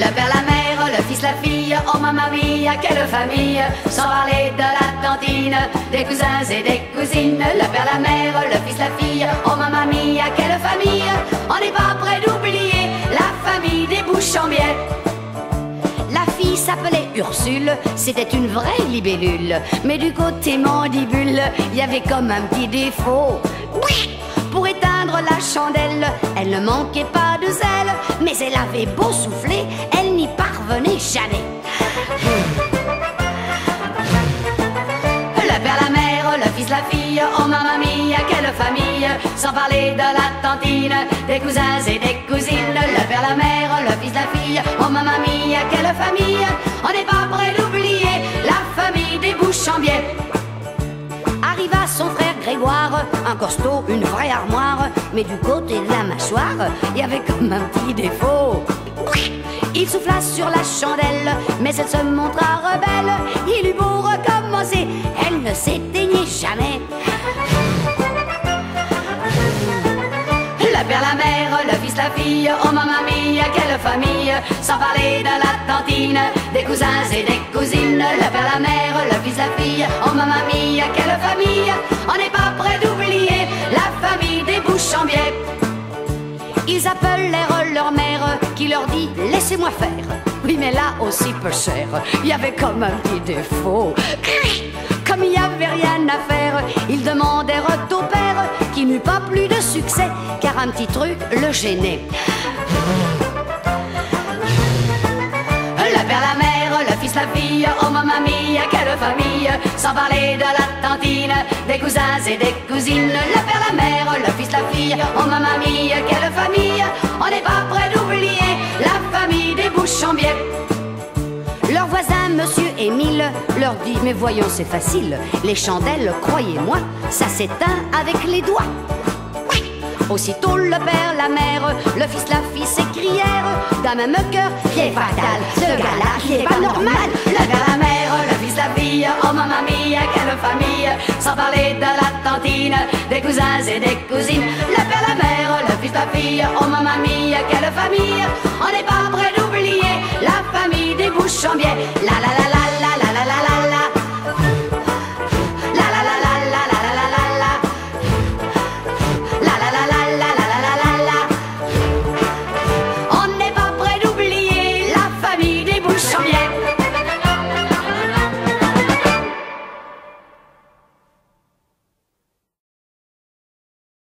Le père, la mère, le fils, la fille, oh mamma mia, quelle famille. Sans parler de la tantine, des cousins et des cousines. Le père, la mère, le fils, la fille, oh mamma mia, quelle famille. On n'est pas près d'oublier la famille des Bouchambier. La fille s'appelait Ursule, c'était une vraie libellule. Mais du côté mandibule, il y avait comme un petit défaut. Pour éteindre la chandelle, elle ne manquait pas de zèle, mais elle avait beau souffler, elle n'y parvenait jamais. Le père, la mère, le fils, la fille, oh mamma mia, quelle famille. Sans parler de la tantine, des cousins et des cousines. Le père, la mère, le fils, la fille, oh mamma mia, quelle famille. On n'est pas près d'oublier la famille des Bouchambier. Arriva son frère Grégoire, un costaud, une vraie armoire. Mais du côté de la mâchoire, il y avait comme un petit défaut. Il souffla sur la chandelle, mais elle se montra rebelle. Il eut beau recommencer, elle ne s'éteignait jamais. Le père, la mère, le fils, la fille, oh mamma mia, quelle famille. Sans parler de la tantine, des cousins et des cousines. Le père, la mère, le fils, la fille, oh mamma mia, quelle famille. On n'est pas près d'oublier la famille des Bouchambier. Ils appelèrent leur mère qui leur dit « Laissez-moi faire ». Oui, mais là aussi peu cher, il y avait comme un petit défaut. Comme il n'y avait rien à faire, ils demandèrent au père qui n'eut pas plus de succès car un petit truc le gênait. Le père, la mère, le fils, la fille, oh mamma mia, quelle famille. Sans parler de la tantine, des cousins et des cousines. Le père, la mère, le fils, la fille, oh mamma mia, quelle famille. On n'est pas près d'oublier la famille des Bouchambier. Leur voisin, monsieur Émile, leur dit « Mais voyons, c'est facile, les chandelles, croyez-moi, ça s'éteint avec les doigts. » Aussitôt le père, la mère, le fils, la fille s'écrièrent d'un même cœur qui est fatal, ce gars-là qui est pas normal. Le père, la mère, le fils, la fille, oh mamma mia, quelle famille. Sans parler de la tantine, des cousins et des cousines. Le père, la mère, le fils, la fille, oh mamma mia, quelle famille. On n'est pas près d'oublier la famille des Bouchambier. La la la.